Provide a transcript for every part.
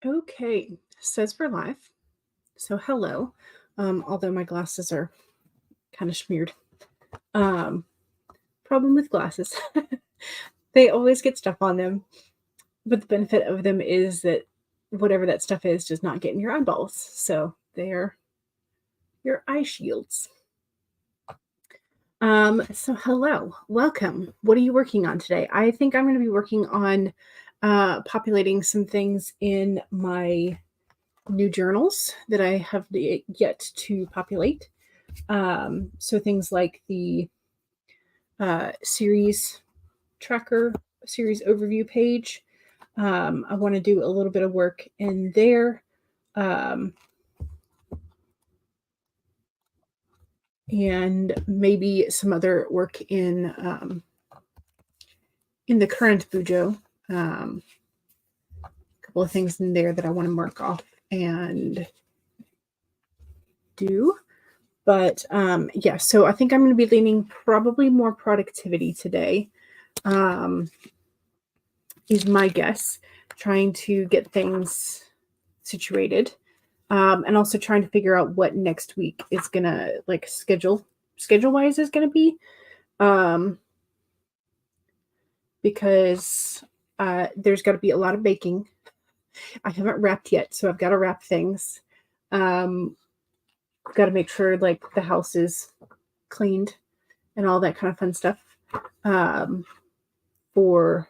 Okay, says we're live. So hello. Although my glasses are kind of smeared. Um, Problem with glasses. They always get stuff on them. But the benefit of them is that whatever that stuff is does not get in your eyeballs. So they are your eye shields. So hello, welcome. What are you working on today? I think I'm going to be working on populating some things in my new journals that I have yet to populate. So things like the series tracker, series overview page. I want to do a little bit of work in there. Um, and maybe some other work in the current Bujo. A couple of things in there that I want to mark off and do. But yeah, so I think I'm going to be leaning probably more productivity today, is my guess. Trying to get things situated, and also trying to figure out what next week is gonna like schedule wise is gonna be, because there's got to be a lot of baking. I haven't wrapped yet, so I've got to wrap things. Got to make sure like the house is cleaned and all that kind of fun stuff, for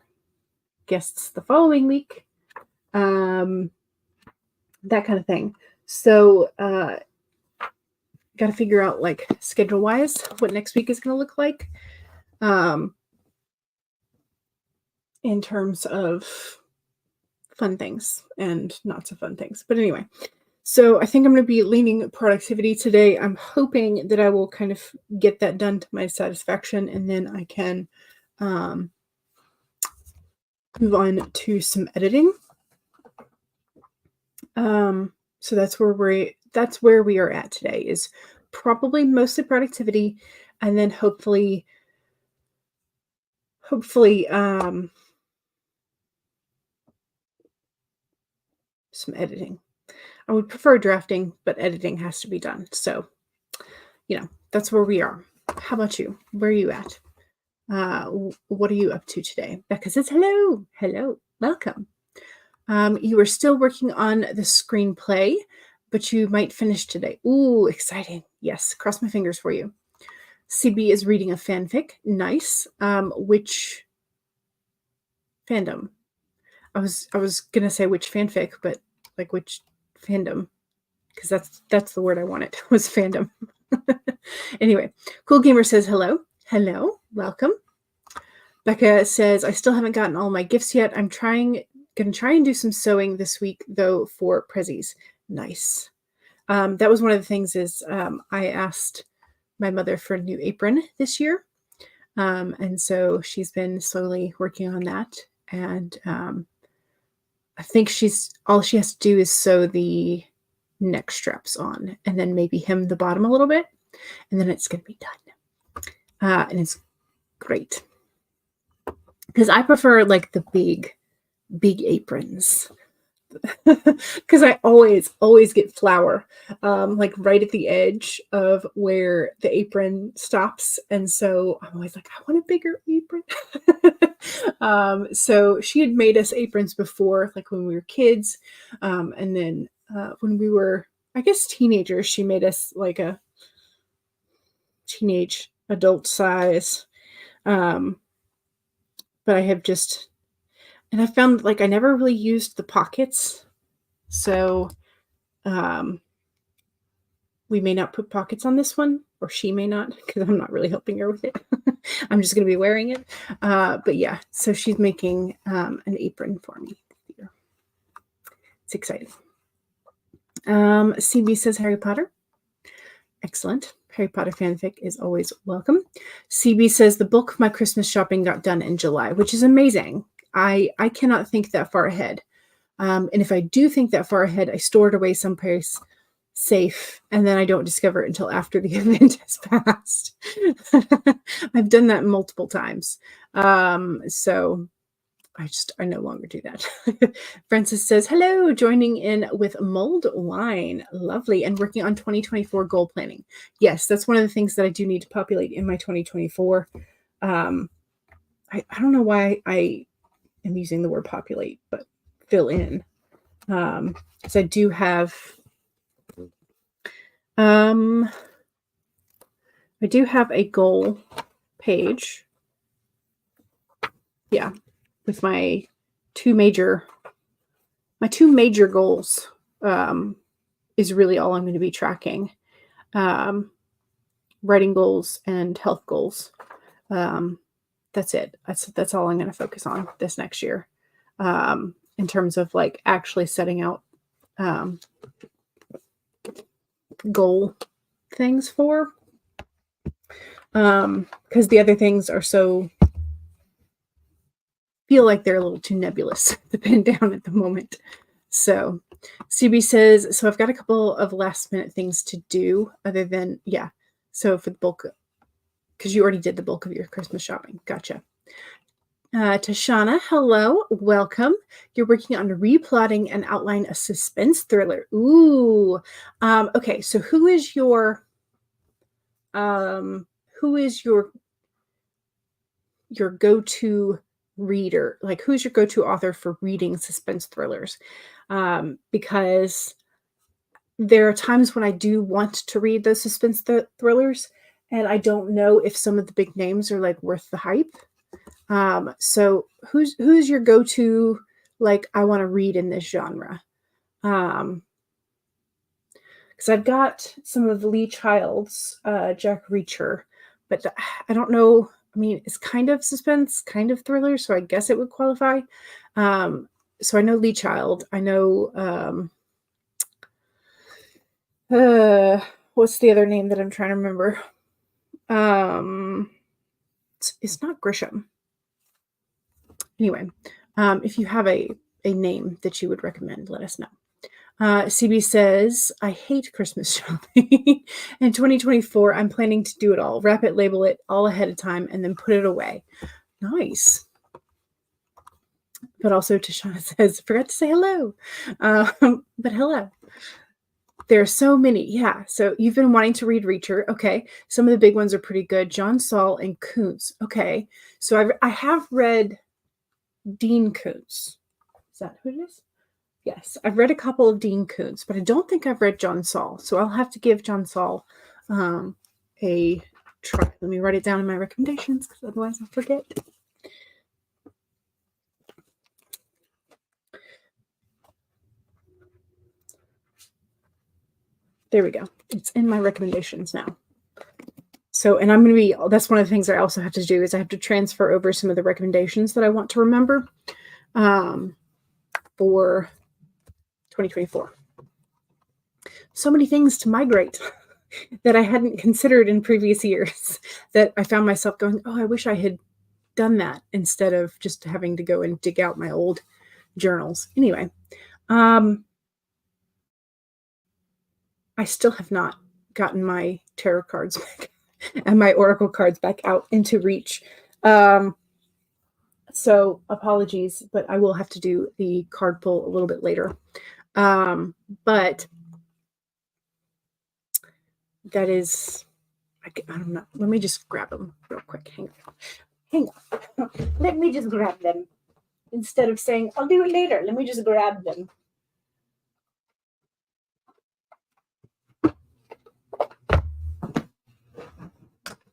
guests the following week, that kind of thing. So got to figure out like schedule wise what next week is going to look like, in terms of fun things and not so fun things. But anyway, so I think I'm going to be leaning productivity today. I'm hoping that I will kind of get that done to my satisfaction, and then I can move on to some editing. So that's where we are at today, is probably mostly productivity, and then hopefully some editing. I would prefer drafting, but editing has to be done. So, that's where we are. How about you? Where are you at? What are you up to today? Becca says, hello, welcome. You are still working on the screenplay, but you might finish today. Ooh, exciting. Yes, cross my fingers for you. CB is reading a fanfic. Nice. Which fandom? I was gonna say which fanfic, but like which fandom, because that's the word I wanted, was fandom. Anyway, Cool Gamer says hello, welcome. Becca says, I still haven't gotten all my gifts yet. I'm gonna try and do some sewing this week though for prezzies. Nice. That was one of the things is I asked my mother for a new apron this year, and so she's been slowly working on that, and I think all she has to do is sew the neck straps on, and then maybe hem the bottom a little bit, and then it's going to be done. And it's great, because I prefer like the big aprons, because I always get flour, like right at the edge of where the apron stops, and so I'm always like, I want a bigger apron. So she had made us aprons before, like when we were kids, and then when we were, I guess, teenagers, she made us like a teenage adult size. But I have just, and I found like I never really used the pockets, so we may not put pockets on this one, or she may not, because I'm not really helping her with it. I'm just going to be wearing it. But yeah, so she's making an apron for me here. It's exciting. CB says Harry Potter. Excellent. Harry Potter fanfic is always welcome. CB says the bulk of my Christmas shopping got done in July, which is amazing. I cannot think that far ahead. And if I do think that far ahead, I store it away someplace safe, and then I don't discover it until after the event has passed. I've done that multiple times. So I no longer do that. Francis says, hello, joining in with mulled wine. Lovely. And working on 2024 goal planning. Yes, that's one of the things that I do need to populate in my 2024. I don't know why I am using the word populate, but fill in. Because I do have a goal page. Yeah, with my two major goals is really all I'm going to be tracking. Writing goals and health goals. That's it. That's all I'm going to focus on this next year. In terms of like actually setting out goal things for. Because the other things are feel like they're a little too nebulous to pin down at the moment. So CB says, so I've got a couple of last minute things to do other than, yeah. So for the bulk, because you already did the bulk of your Christmas shopping. Gotcha. Tashana, hello, welcome. You're working on replotting and outline a suspense thriller. Ooh. Okay, so who is your go-to reader? Like, who's your go-to author for reading suspense thrillers? Because there are times when I do want to read those suspense thrillers, and I don't know if some of the big names are like worth the hype. So who's your go-to, like, I want to read in this genre? Because I've got some of Lee Child's Jack Reacher, but I don't know. I mean, it's kind of suspense, kind of thriller, so I guess it would qualify. So I know Lee Child. I know what's the other name that I'm trying to remember? It's not Grisham. Anyway, if you have a name that you would recommend, let us know. CB says, I hate Christmas shopping. In 2024, I'm planning to do it all. Wrap it, label it all ahead of time, and then put it away. Nice. But also Tashana says, forgot to say hello. But hello. There are so many. Yeah. So you've been wanting to read Reacher. Okay. Some of the big ones are pretty good. John Saul and Kuntz. Okay. So I have read Dean Kuntz. Is that who it is? Yes. I've read a couple of Dean Kuntz, but I don't think I've read John Saul. So I'll have to give John Saul a try. Let me write it down in my recommendations because otherwise I'll forget. There we go. It's in my recommendations now. So, and I'm going to be, that's one of the things I also have to do is I have to transfer over some of the recommendations that I want to remember for 2024. So many things to migrate that I hadn't considered in previous years that I found myself going, oh, I wish I had done that instead of just having to go and dig out my old journals. Anyway, I still have not gotten my tarot cards back and my oracle cards back out into reach. So apologies, but I will have to do the card pull a little bit later. But that is, I don't know. Let me just grab them real quick. Hang on. Let me just grab them. Instead of saying, I'll do it later, let me just grab them.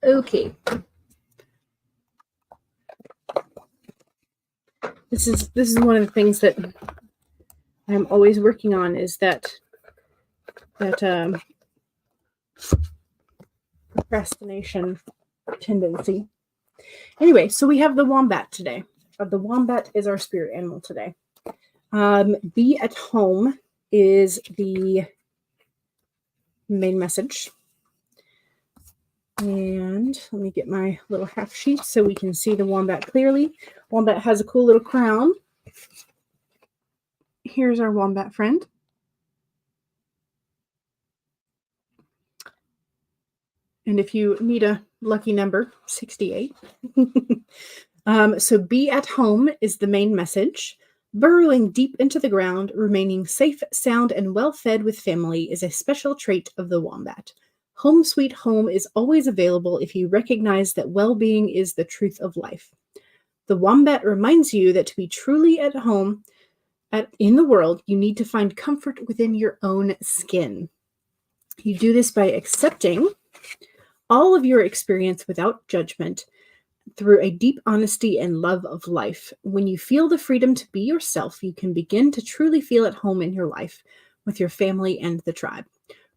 Okay. This is one of the things that I'm always working on is that procrastination tendency. Anyway, so we have the wombat today. The wombat is our spirit animal today. Be at home is the main message. And let me get my little half sheet so we can see the wombat clearly. Wombat has a cool little crown. Here's our wombat friend. And if you need a lucky number, 68. So be at home is the main message. Burrowing deep into the ground, remaining safe, sound, and well fed with family is a special trait of the wombat. Home sweet home is always available if you recognize that well being is the truth of life. The wombat reminds you that to be truly at home in the world, you need to find comfort within your own skin. You do this by accepting all of your experience without judgment through a deep honesty and love of life. When you feel the freedom to be yourself, you can begin to truly feel at home in your life with your family and the tribe.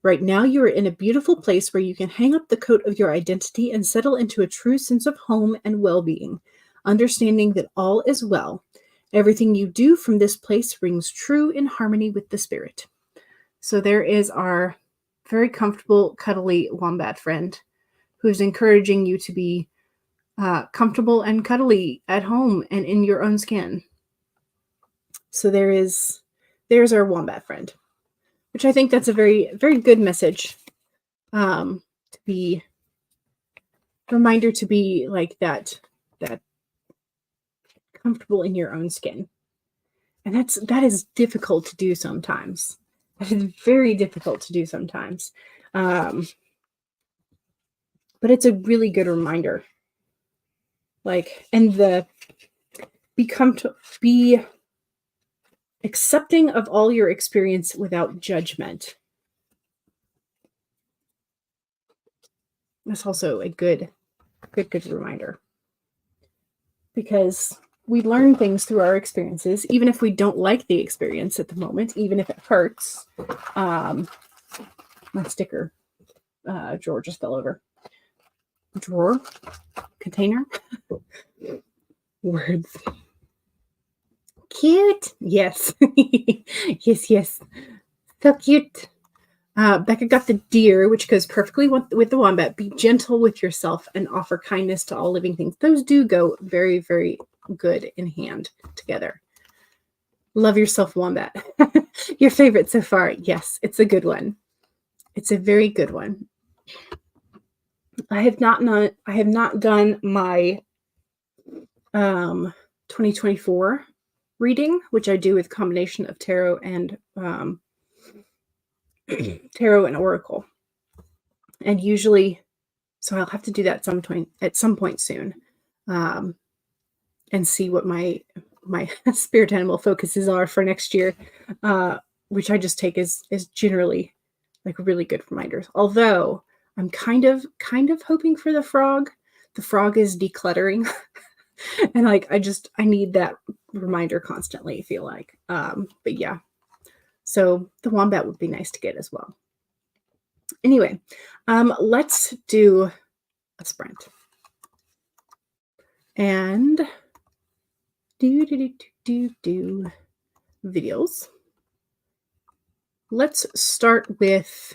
Right now, you are in a beautiful place where you can hang up the coat of your identity and settle into a true sense of home and well-being, understanding that all is well. Everything you do from this place rings true in harmony with the spirit. So there is our very comfortable, cuddly wombat friend who's encouraging you to be comfortable and cuddly at home and in your own skin. So there's our wombat friend, which I think that's a very, very good message. To be reminder to be like that comfortable in your own skin. And that is difficult to do sometimes. That is very difficult to do sometimes. But it's a really good reminder. And be accepting of all your experience without judgment. That's also a good reminder. Because we learn things through our experiences, even if we don't like the experience at the moment, even if it hurts. My sticker drawer just fell over. Drawer? Container? Words. Cute. Yes. yes. So cute. Becca got the deer, which goes perfectly with the wombat. Be gentle with yourself and offer kindness to all living things. Those do go very, very good in hand together. Love yourself, wombat. Your favorite so far? Yes, it's a good one. It's a very good one. I have not done my 2024 reading, which I do with combination of tarot and tarot and oracle. And usually, so I'll have to do that at some point soon, and see what my spirit animal focuses are for next year, which I just take as generally like really good reminders. Although I'm kind of hoping for the frog. The frog is decluttering, and I need that reminder constantly. I feel like, but yeah. So the wombat would be nice to get as well. Anyway, let's do a sprint. And do videos. Let's start with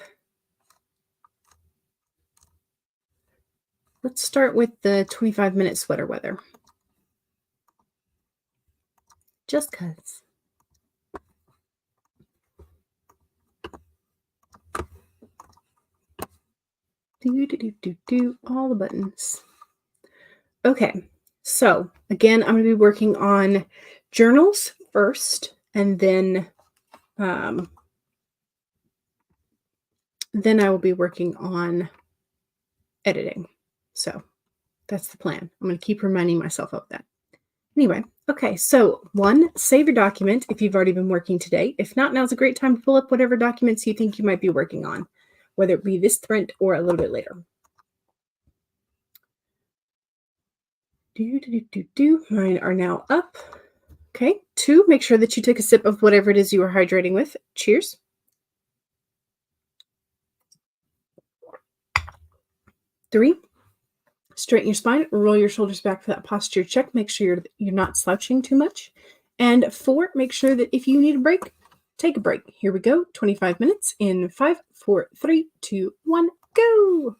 the 25-minute sweater weather. Just cuz. Do all the buttons. Okay, so again, I'm going to be working on journals first, and then I will be working on editing. So that's the plan. I'm going to keep reminding myself of that. Anyway, okay, so 1, save your document if you've already been working today. If not, now's a great time to pull up whatever documents you think you might be working on, whether it be this sprint or a little bit later. Mine are now up. Okay, 2, make sure that you take a sip of whatever it is you are hydrating with. Cheers. 3, straighten your spine, roll your shoulders back for that posture check. Make sure you're not slouching too much. And 4, make sure that if you need a break, take a break. Here we go. 25 minutes in 5, 4, 3, 2, 1, go.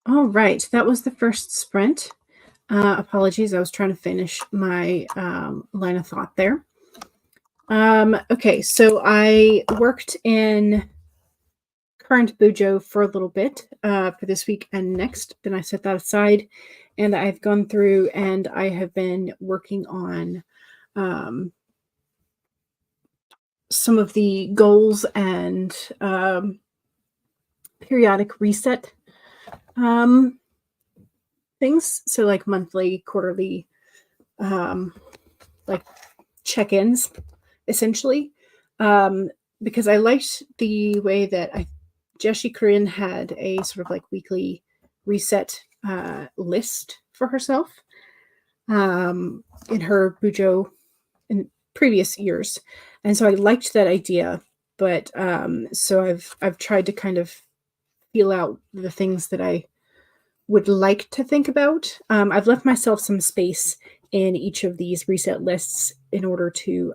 All right, that was the first sprint. Apologies, I was trying to finish my line of thought there. Okay, so I worked in current Bujo for a little bit for this week and next. Then I set that aside, and I've gone through and I have been working on some of the goals and periodic reset things. So like monthly, quarterly, like check-ins, essentially. Because I liked the way that Jessie Korean had a sort of like weekly reset list for herself in her Bujo in previous years. And so I liked that idea, but so I've tried to kind of feel out the things that I would like to think about. I've left myself some space in each of these reset lists in order to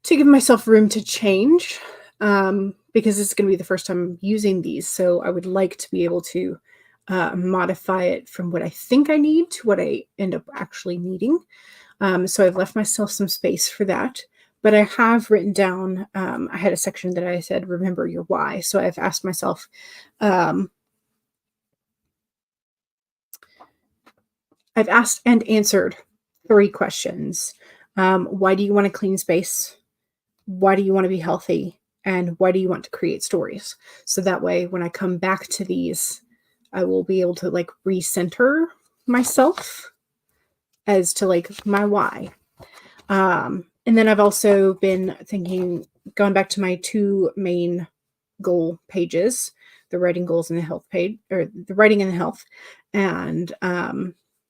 give myself room to change, because this is going to be the first time I'm using these. So I would like to be able to modify it from what I think I need to what I end up actually needing. So I've left myself some space for that. But I have written down, I had a section that I said, remember your why. So I've asked myself, I've asked and answered 3 questions. Why do you want a clean space? Why do you want to be healthy? And why do you want to create stories? So that way, when I come back to these, I will be able to like recenter myself as to like my why. And then I've also been thinking, going back to my 2 main goal pages, the writing goals and the health page, or the writing and the health, and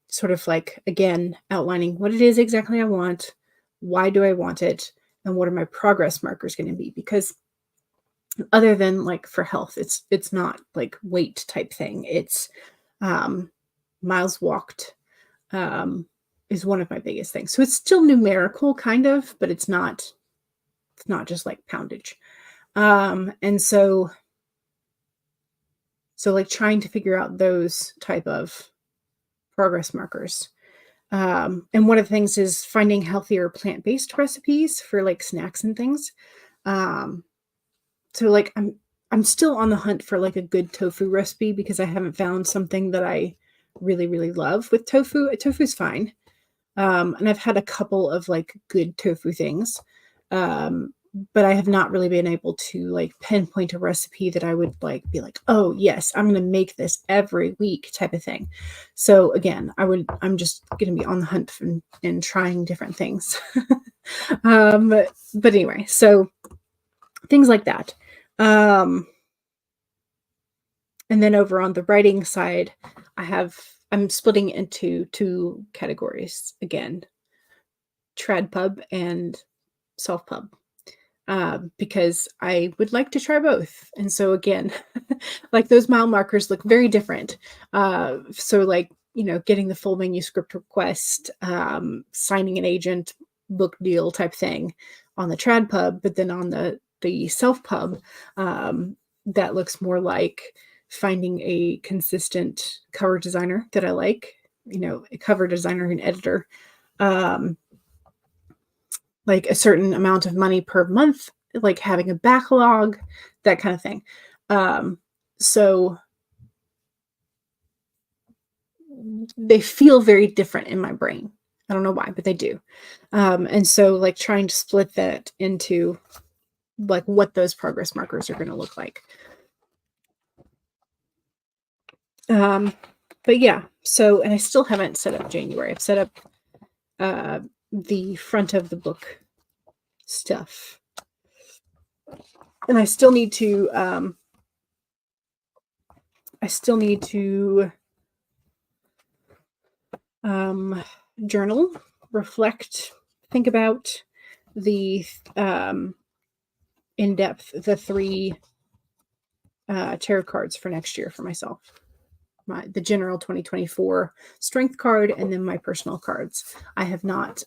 sort of like, again, outlining what it is exactly I want, why do I want it, and what are my progress markers going to be? Because other than like for health, it's not like weight type thing. It's miles walked, is one of my biggest things. So it's still numerical kind of, but it's not just like poundage. And so like trying to figure out those type of progress markers. And one of the things is finding healthier plant-based recipes for like snacks and things. So like I'm still on the hunt for like a good tofu recipe because I haven't found something that I really, really love with tofu. Tofu's fine. And I've had a couple of like good tofu things. But I have not really been able to like pinpoint a recipe that I would like be like, oh yes, I'm going to make this every week type of thing. So again, I'm just going to be on the hunt and trying different things. But anyway, so things like that. And then over on the writing side, I'm splitting into 2 categories again, trad pub and self pub. Because I would like to try both. And so again, like those mile markers look very different. So like, getting the full manuscript request, signing an agent, book deal type thing on the trad pub, but then on the self pub, that looks more like finding a consistent cover designer that I like, a cover designer and editor, like a certain amount of money per month, like having a backlog, that kind of thing. So they feel very different in my brain. I don't know why, but they do. And so like trying to split that into like what those progress markers are going to look like. But yeah, so, and I still haven't set up January. I've set up the front of the book stuff. And I still need to journal, reflect, think about the in depth, the 3 tarot cards for next year for myself. The general 2024 strength card, and then my personal cards. I have not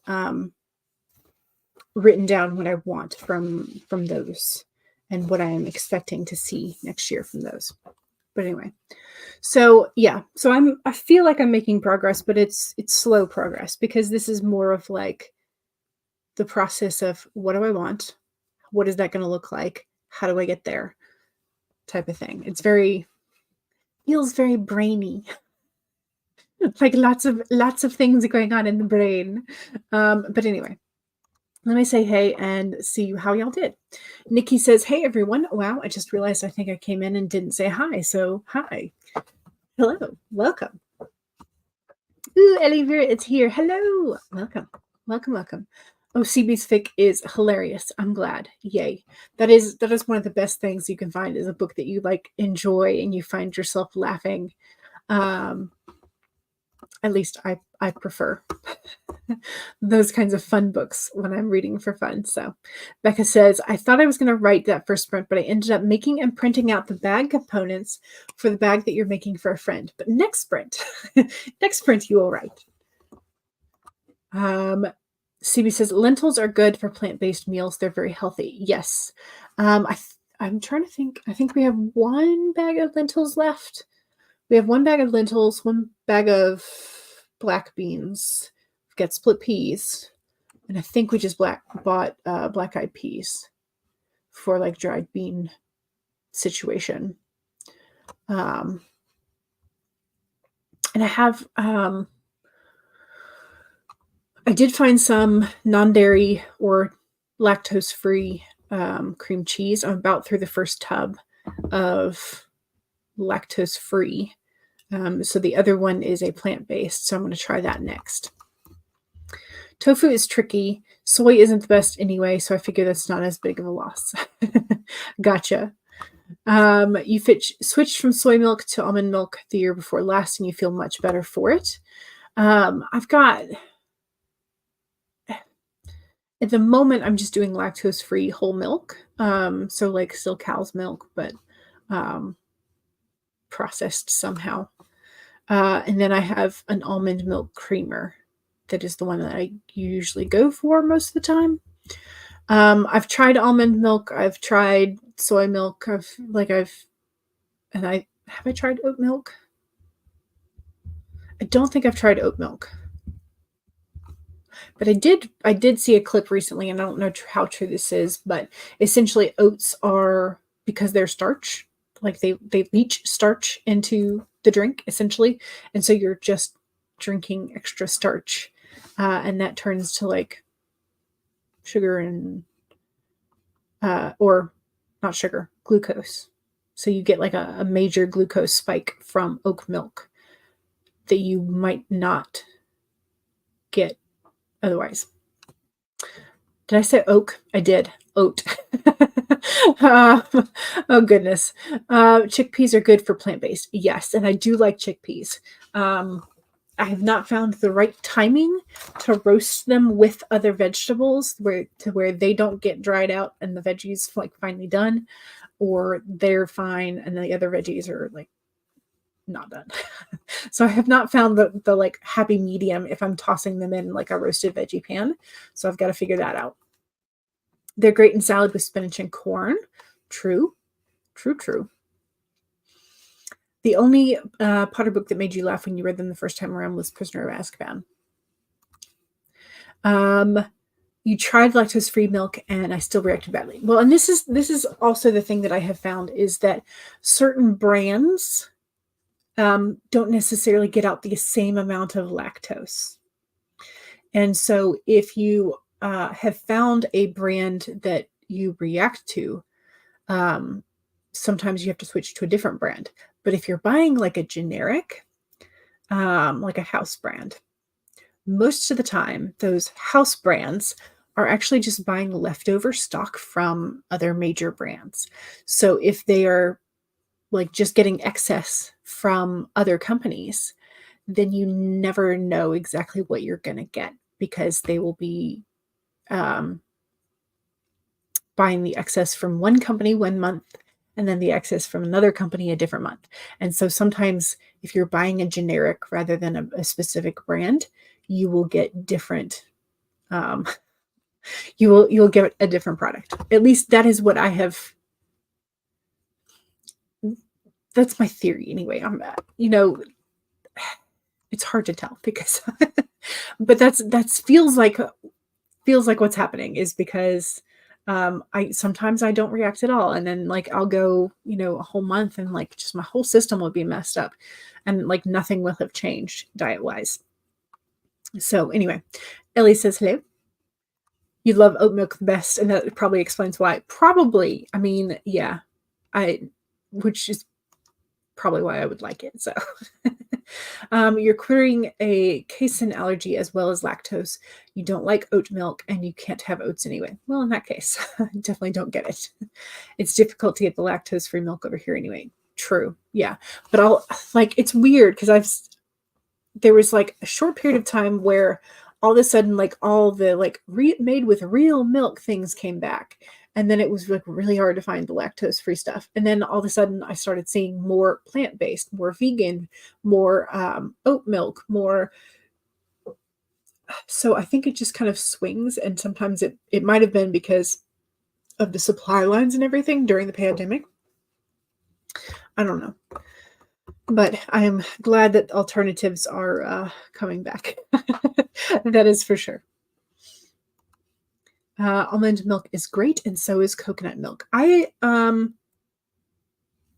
written down what I want from those. and what I am expecting to see next year from those. But anyway, so yeah, so I feel like I'm making progress, but it's slow progress, because this is more of like the process of, what do I want? What is that going to look like? How do I get there? Type of thing. It's feels very brainy. Like lots of things going on in the brain. But anyway, let me say hey and see how y'all did. Nikki says, hey everyone. Wow, I just realized I think I came in and didn't say hi. So hi. Hello. Welcome. Ooh, Ellie Vera, it's here. Hello. Welcome. Welcome, welcome. Oh, CB's fic is hilarious. I'm glad. Yay. That is one of the best things you can find, is a book that you like enjoy and you find yourself laughing. At least I prefer those kinds of fun books when I'm reading for fun. So Becca says, I thought I was going to write that first sprint, but I ended up making and printing out the bag components for the bag that you're making for a friend. But next sprint, next sprint you will write. CB says, lentils are good for plant-based meals. They're very healthy. Yes. I'm trying to think. I think we have one bag of lentils left. We have one bag of lentils, one bag of black beans. We've got split peas. And I think we just bought black-eyed peas for like dried bean situation. And I have... I did find some non-dairy or lactose-free cream cheese. I'm about through the first tub of lactose-free. So the other one is a plant-based, so I'm going to try that next. Tofu is tricky. Soy isn't the best anyway, so I figure that's not as big of a loss. Gotcha. You switched from soy milk to almond milk the year before last, and you feel much better for it. I've got... At the moment, I'm just doing lactose-free whole milk. So like still cow's milk, but processed somehow. And then I have an almond milk creamer. That is the one that I usually go for most of the time. I've tried almond milk. I've tried soy milk. Have I tried oat milk? I don't think I've tried oat milk. But I did see a clip recently, and I don't know how true this is, but essentially oats are, because they're starch, like they leach starch into the drink, essentially. And so you're just drinking extra starch, and that turns to like sugar and, or not sugar, glucose. So you get like a major glucose spike from oat milk that you might not get otherwise. Did I say oak? I did. Oat. Oh, goodness. Chickpeas are good for plant-based. Yes, and I do like chickpeas. I have not found the right timing to roast them with other vegetables where they don't get dried out and the veggies like finally done, or they're fine and the other veggies are like not done. So I have not found the like happy medium if I'm tossing them in like a roasted veggie pan. So I've got to figure that out. They're great in salad with spinach and corn. True. The only Potter book that made you laugh when you read them the first time around was Prisoner of Azkaban. You tried lactose-free milk, and I still reacted badly. Well, and this is also the thing that I have found, is that certain brands don't necessarily get out the same amount of lactose. And so if you have found a brand that you react to, sometimes you have to switch to a different brand. But if you're buying like a generic, like a house brand, most of the time those house brands are actually just buying leftover stock from other major brands. So if they are like just getting excess from other companies, then you never know exactly what you're going to get, because they will be buying the excess from one company one month and then the excess from another company a different month. And so sometimes if you're buying a generic rather than a specific brand, you will get different, you'll get a different product. At least that is what I have that's my theory anyway. It's hard to tell because, but that's feels like what's happening is because I sometimes I don't react at all, and then like I'll go a whole month and like just my whole system will be messed up, and like nothing will have changed diet wise. So anyway, Ellie says hello. You love oat milk the best, and that probably explains why. Probably, I mean, yeah, I, which is probably why I would like it. So, you're querying a casein allergy as well as lactose. You don't like oat milk, and you can't have oats anyway. Well, in that case, I definitely don't get it. It's difficult to get the lactose-free milk over here anyway. True, yeah, but I'll like it's weird because there was like a short period of time where all of a sudden like all the like made with real milk things came back, and then it was like really hard to find the lactose free stuff, and then all of a sudden I started seeing more plant-based, more vegan, more oat milk, more. So I think it just kind of swings, and sometimes it might have been because of the supply lines and everything during the pandemic. I don't know, but I am glad that alternatives are coming back. That is for sure. Almond milk is great, and so is coconut milk.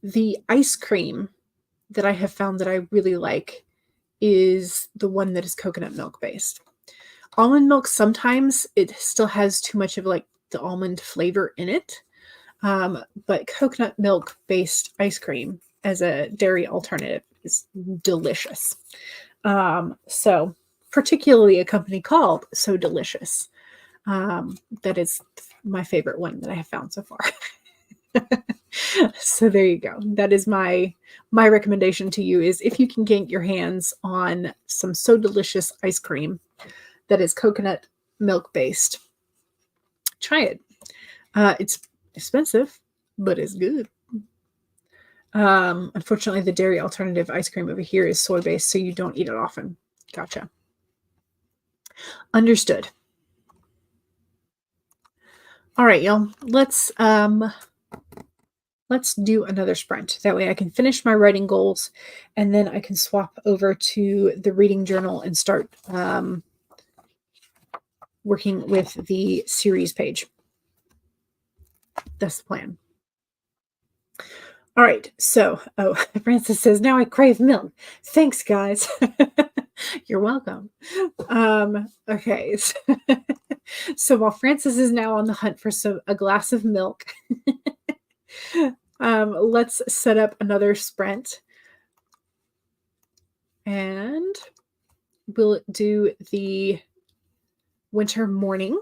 The ice cream that I have found that I really like is the one that is coconut milk based. Almond milk, sometimes it still has too much of like the almond flavor in it. But coconut milk based ice cream as a dairy alternative is delicious. So particularly a company called So Delicious. That is my favorite one that I have found so far. So there you go. That is my recommendation to you is if you can get your hands on some So Delicious ice cream that is coconut milk based, try it. It's expensive, but it's good. Unfortunately, the dairy alternative ice cream over here is soy based, so you don't eat it often. Gotcha. Understood. All right, y'all. Let's do another sprint. That way I can finish my writing goals, and then I can swap over to the reading journal and start working with the series page. That's the plan. All right. So, Francis says, now I crave milk. Thanks, guys. You're welcome. Okay. So while Francis is now on the hunt for a glass of milk, let's set up another sprint. And we'll do the winter morning.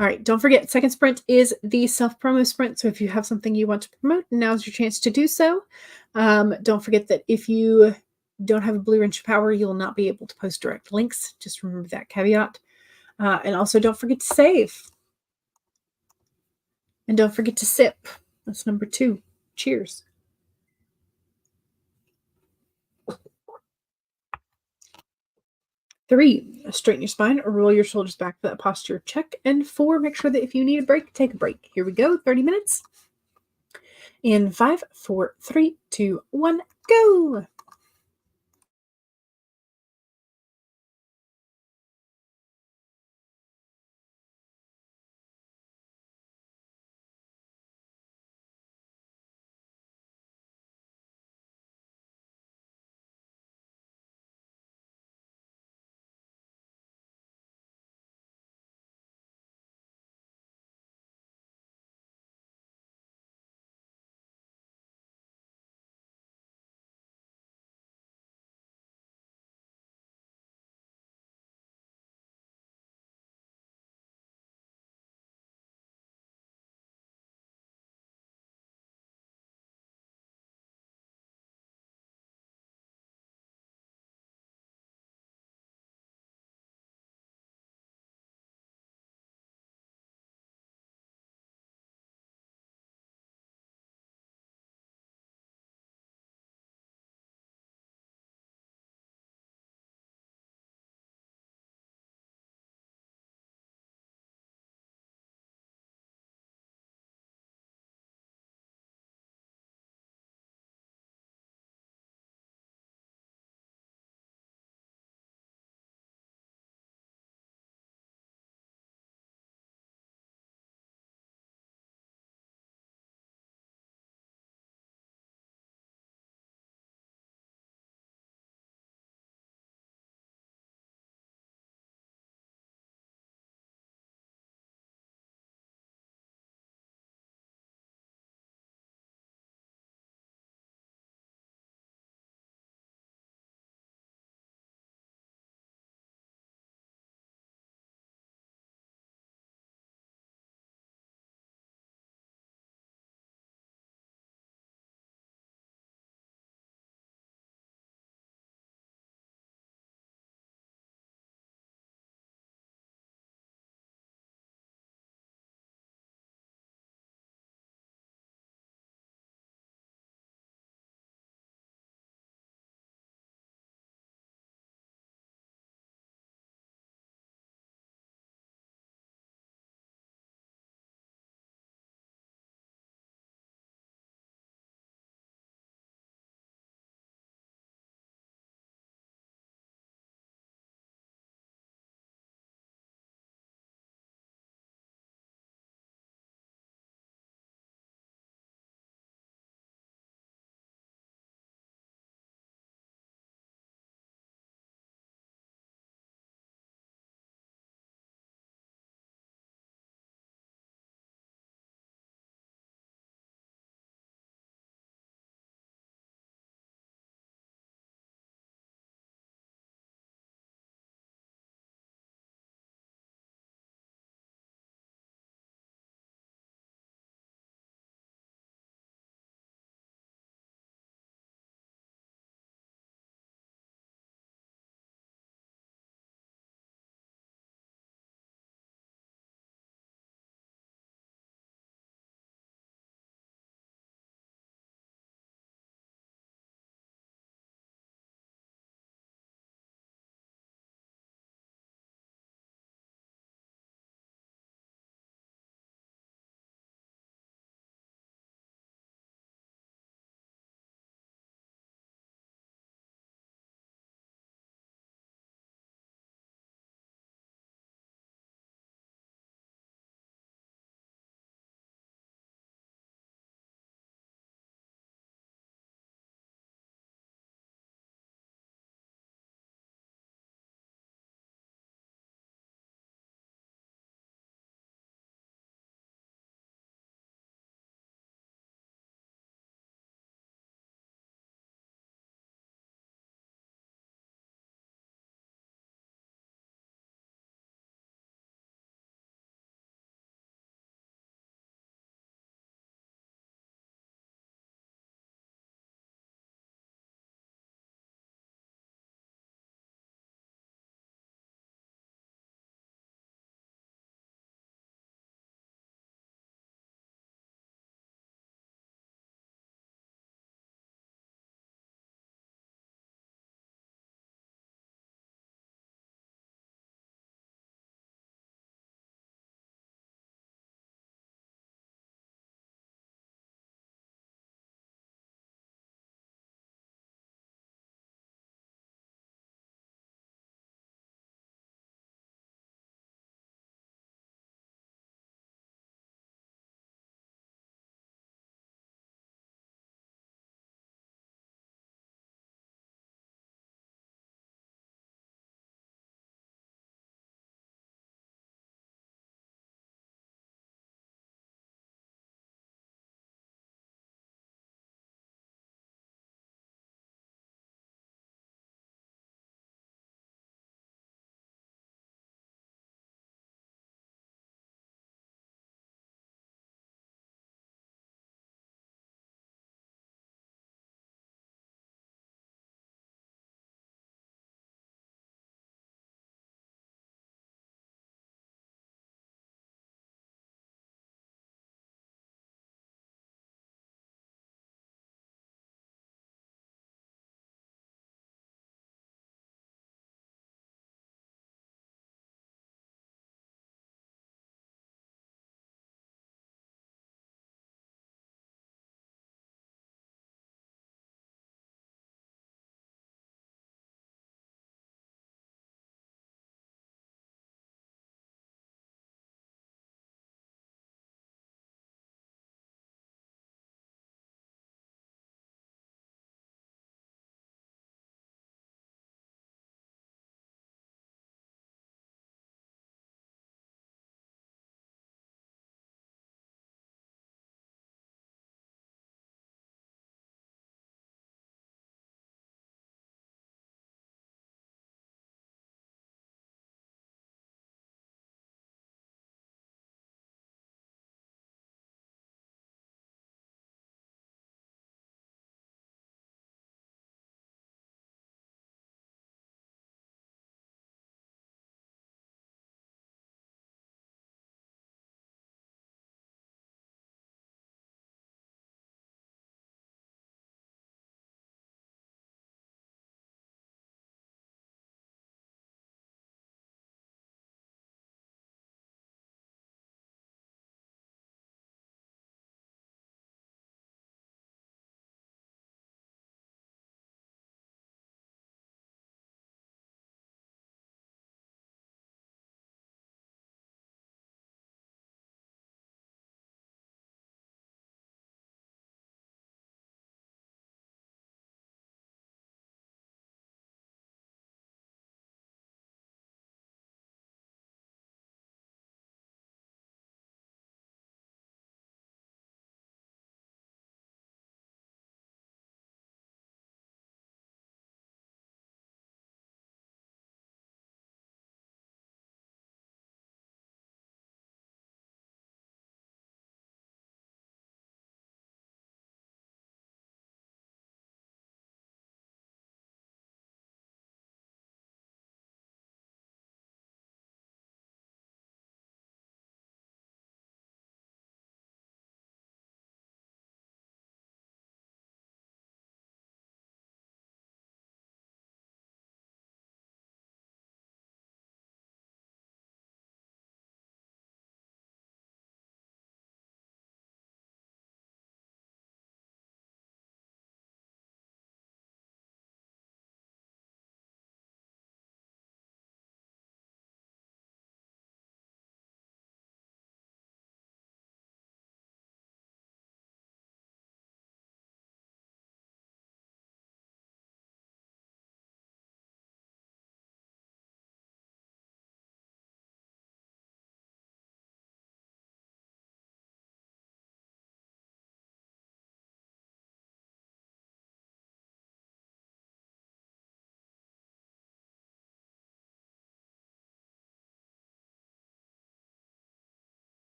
All right, don't forget, second sprint is the self-promo sprint. So if you have something you want to promote, now's your chance to do so. Don't forget that if you don't have a Blue Wrench Power, you'll not be able to post direct links. Just remember that caveat. And also don't forget to save. And don't forget to sip. That's number 2. Cheers. 3, straighten your spine or roll your shoulders back for that posture check. And 4, make sure that if you need a break, take a break. Here we go, 30 minutes. In 5, 4, 3, 2, 1, go.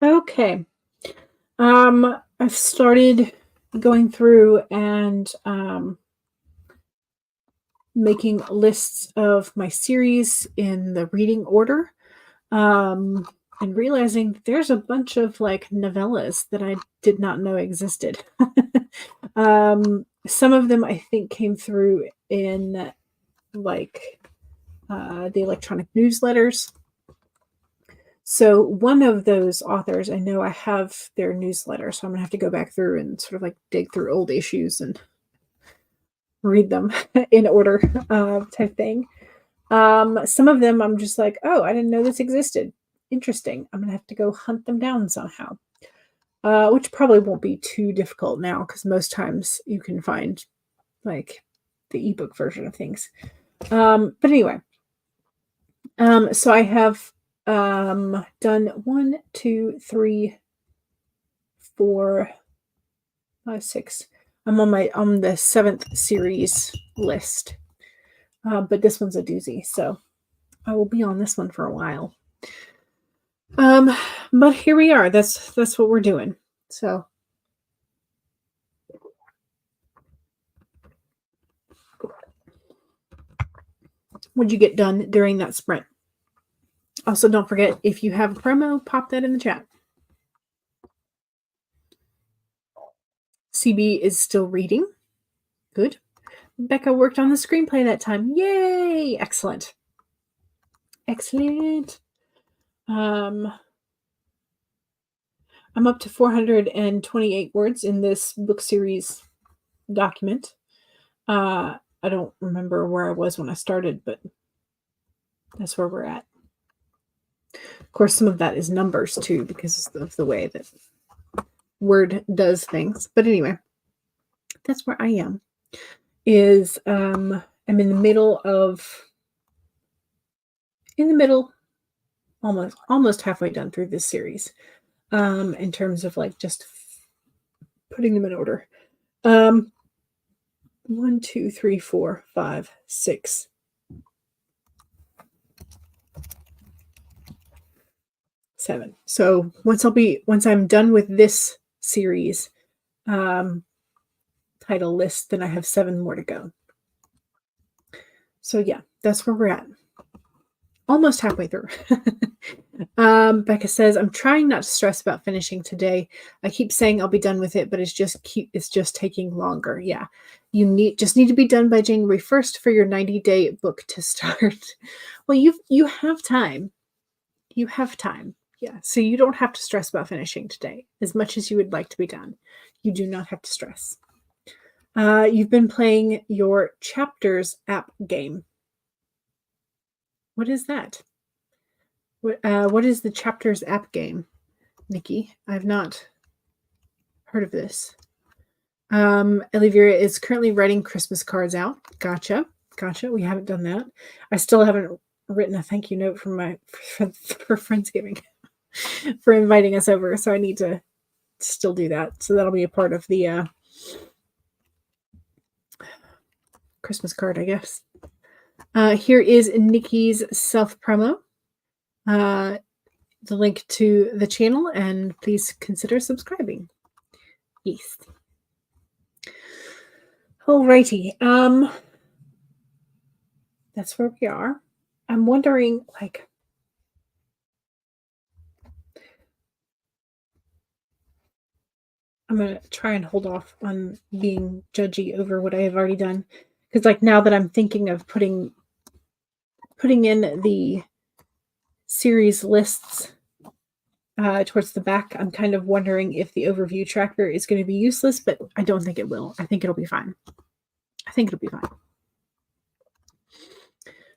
Okay. I've started going through and making lists of my series in the reading order. Um, and realizing there's a bunch of like novellas that I did not know existed. Some of them I think came through in like the electronic newsletters. So one of those authors, I know I have their newsletter, so I'm gonna have to go back through and sort of like dig through old issues and read them in order, type thing. Some of them I'm just like, oh, I didn't know this existed. Interesting. I'm gonna have to go hunt them down somehow. Which probably won't be too difficult now because most times you can find like the ebook version of things. But anyway, so I have done 1, 2, 3, 4, 5, 6. I'm on the 7th series list. But this one's a doozy, so I will be on this one for a while. But here we are. That's what we're doing. So what'd you get done during that sprint? Also, don't forget, if you have a promo, pop that in the chat. CB is still reading. Good. Becca worked on the screenplay that time. Yay! Excellent. Excellent. I'm up to 428 words in this book series document. I don't remember where I was when I started, but that's where we're at. Of course, some of that is numbers too, because of the way that Word does things. But anyway, that's where I am. I'm in the middle, almost halfway done through this series. In terms of like just putting them in order. 1, 2, 3, 4, 5, 6. 7. So once I'm done with this series title list, then I have 7 more to go. So yeah, that's where we're at. Almost halfway through. Becca says, I'm trying not to stress about finishing today. I keep saying I'll be done with it, but it's just taking longer. Yeah. You just need to be done by January 1st for your 90-day book to start. Well, you have time. You have time. Yeah. So you don't have to stress about finishing today as much as you would like to be done. You do not have to stress. You've been playing your Chapters app game. What is that? What is the Chapters app game, Nikki? I've not heard of this. Olivia is currently writing Christmas cards out. Gotcha. We haven't done that. I still haven't written a thank you note for Friendsgiving for inviting us over. So I need to still do that. So that'll be a part of the Christmas card, I guess. Here is Nikki's self promo. The link to the channel, and please consider subscribing. Yes. Alrighty. That's where we are. I'm wondering, like, I'm gonna try and hold off on being judgy over what I have already done, because like now that I'm thinking of putting in the series lists towards the back, I'm kind of wondering if the overview tracker is going to be useless, but I don't think it will. I think it'll be fine.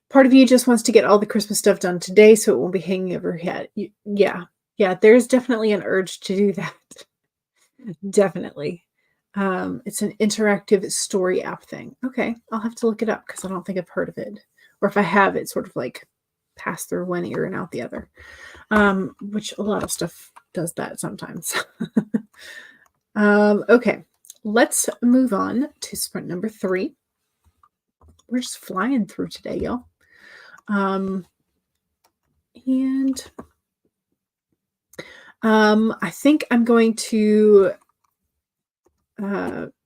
Part of you just wants to get all the Christmas stuff done today so it won't be hanging over your head. Yeah, there's definitely an urge to do that. Definitely. It's an interactive story app thing. Okay, I'll have to look it up because I don't think I've heard of it. Or if I have, it's sort of like pass through one ear and out the other. Which a lot of stuff does that sometimes. Okay, let's move on to sprint number 3. We're just flying through today, y'all. And I think I'm going to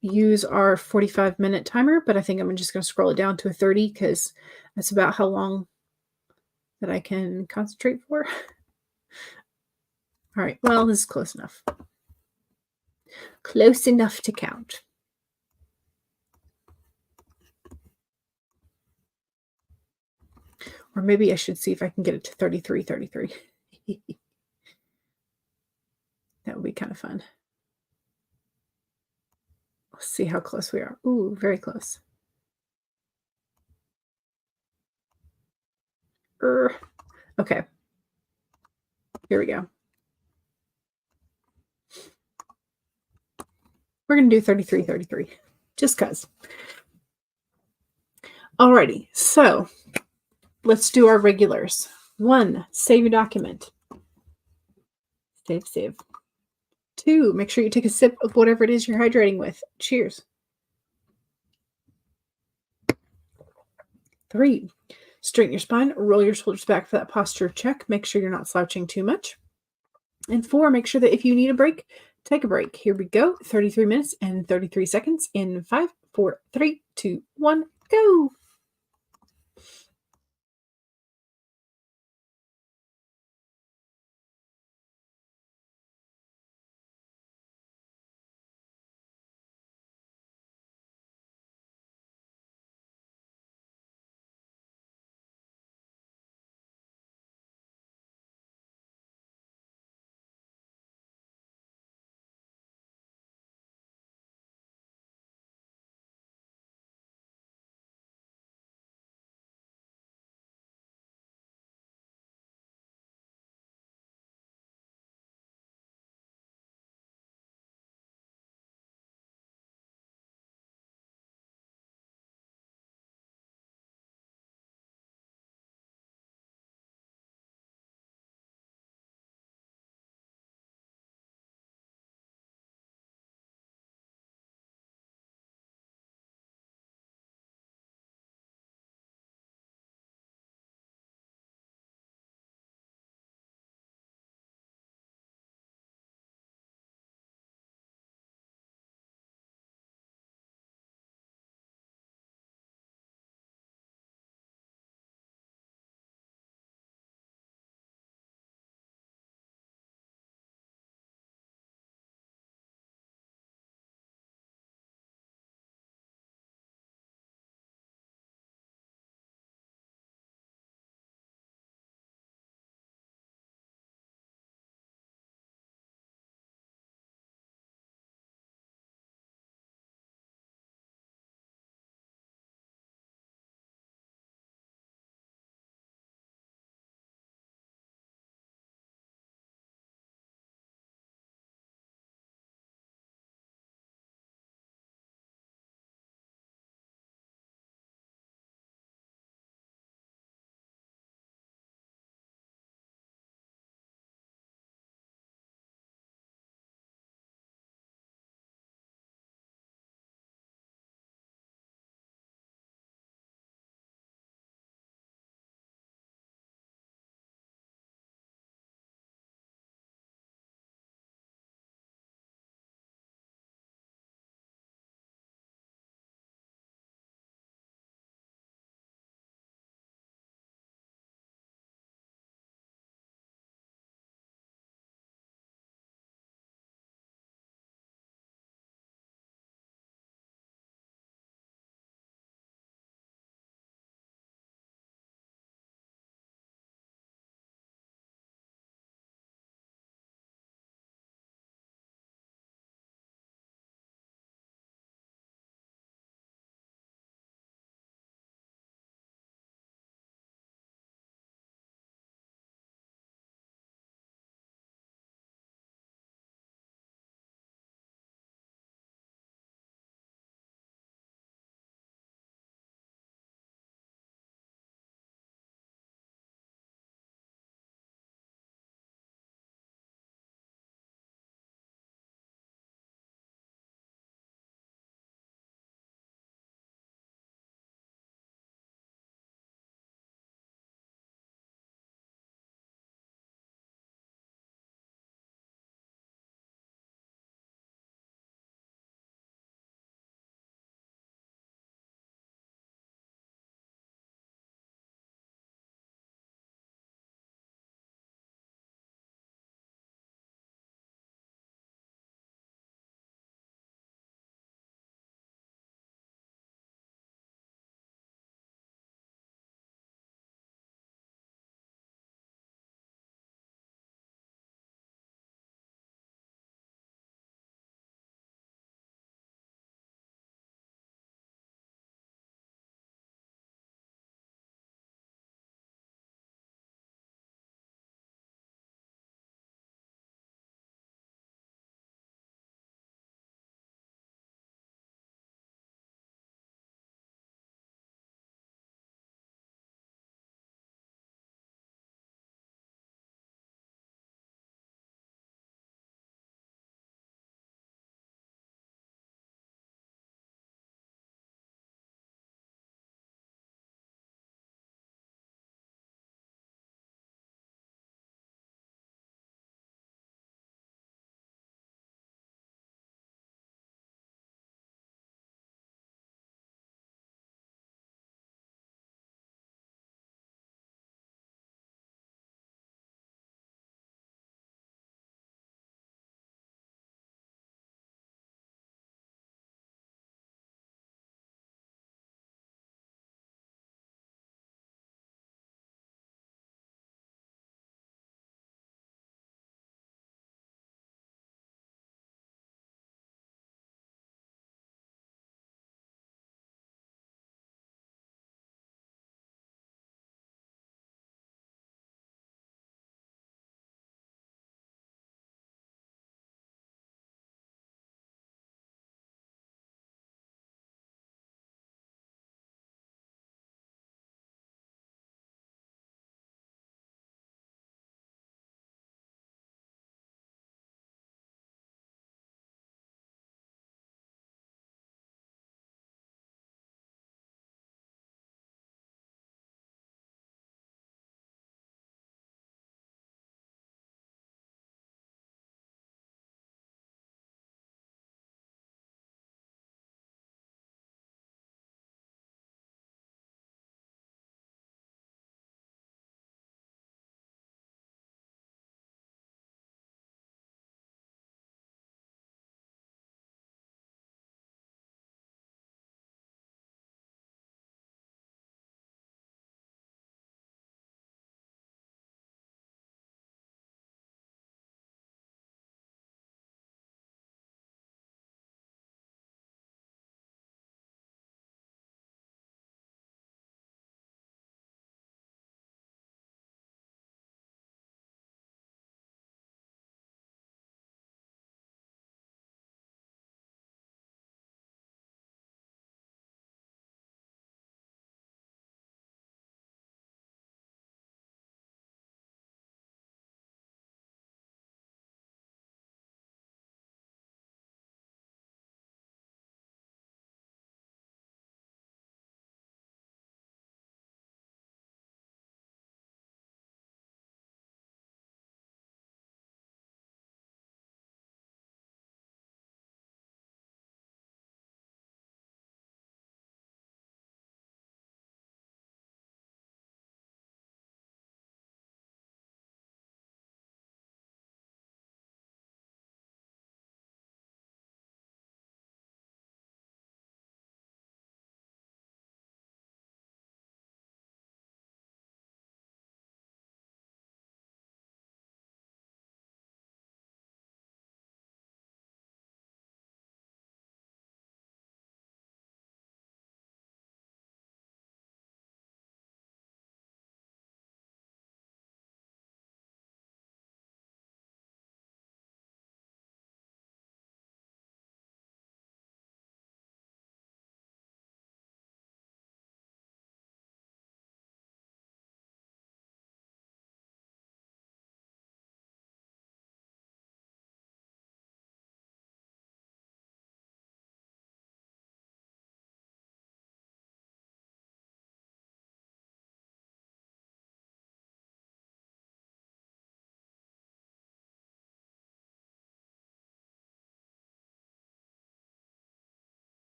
use our 45-minute timer, but I think I'm just going to scroll it down to a 30 because that's about how long that I can concentrate for. All right. Well, this is close enough. Close enough to count. Or maybe I should see if I can get it to 33, 33. That would be kind of fun. Let's see how close we are. Ooh, very close. Okay, here we go. We're going to do 33, 33, just because. Alrighty, so let's do our regulars. 1, save your document. Save, save. 2, make sure you take a sip of whatever it is you're hydrating with. Cheers. 3, straighten your spine, roll your shoulders back for that posture check. Make sure you're not slouching too much. And 4, make sure that if you need a break, take a break. Here we go. 33 minutes and 33 seconds in 5, 4, 3, 2, 1, go.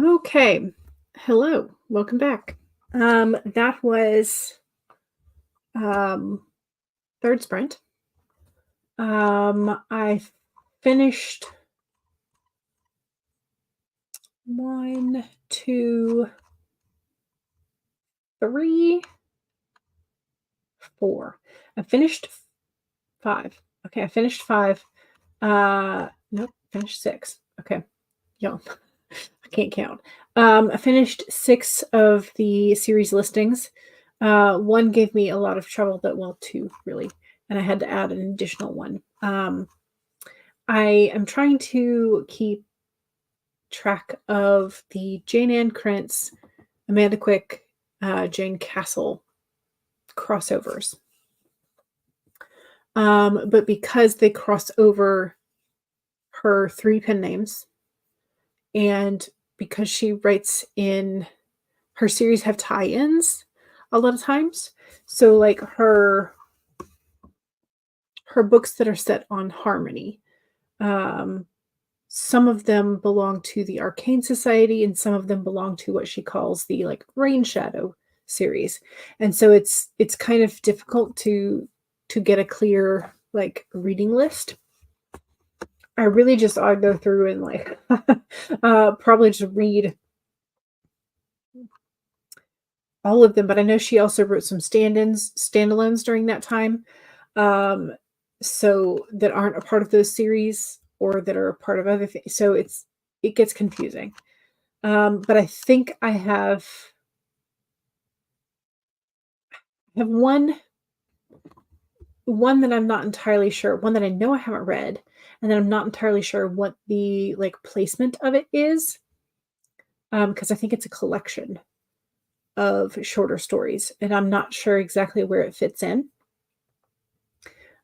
Okay. Hello. Welcome back. That was um third sprint. I finished one, two, three, four. I finished five. Okay, I finished five. Nope, finished six. Okay. Yo, I can't count. I finished six of the series listings. One gave me a lot of trouble, but well, two really, and I had to add an additional one. I am trying to keep track of the Jane Ann Krentz, Amanda Quick, Jane Castle crossovers. But because they cross over her three pen names, and because she writes in her series have tie-ins a lot of times. So like her books that are set on Harmony, um, some of them belong to the Arcane Society and some of them belong to what she calls the like Rain Shadow series. And so it's kind of difficult to get a clear like reading list. I really just ought to go through and like probably just read all of them, but I know she also wrote some standalones during that time. Um, so that aren't a part of those series or that are a part of other things. So it gets confusing. But I think I have one that I'm not entirely sure, one that I know I haven't read, and then I'm not entirely sure what the like placement of it is. Because I think it's a collection of shorter stories, and I'm not sure exactly where it fits in.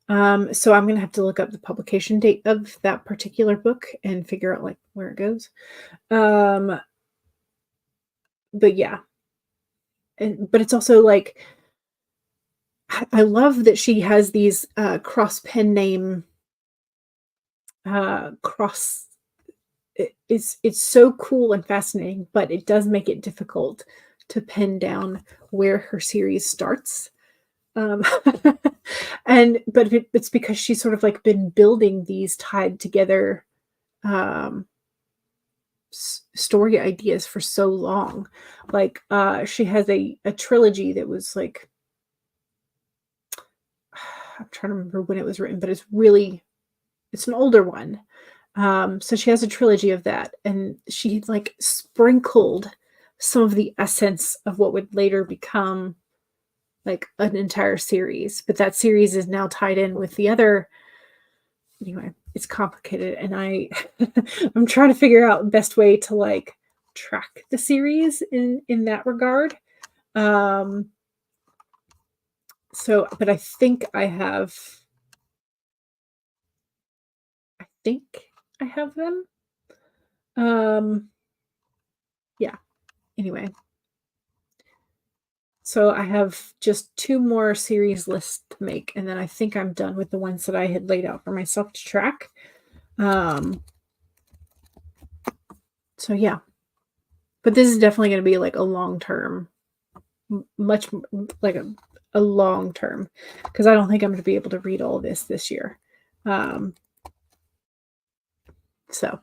So I'm gonna have to look up the publication date of that particular book and figure out like where it goes. Um, but yeah, but it's also like I love that she has these cross pen name cross. It's so cool and fascinating, but it does make it difficult to pin down where her series starts. Um, but it's because she's sort of like been building these tied together um, story ideas for so long. Like she has a trilogy that was like I'm trying to remember when it was written, but it's an older one. So she has a trilogy of that, and she like sprinkled some of the essence of what would later become like an entire series. But that series is now tied in with the other. Anyway, it's complicated, and I'm trying to figure out the best way to like track the series in that regard. Um, but I think I have them. Yeah. Anyway, so I have just two more series lists to make, and then I think I'm done with the ones that I had laid out for myself to track. Um, so yeah, but this is definitely going to be like a long term, much like a long term, because I don't think I'm going to be able to read all this year. Um, so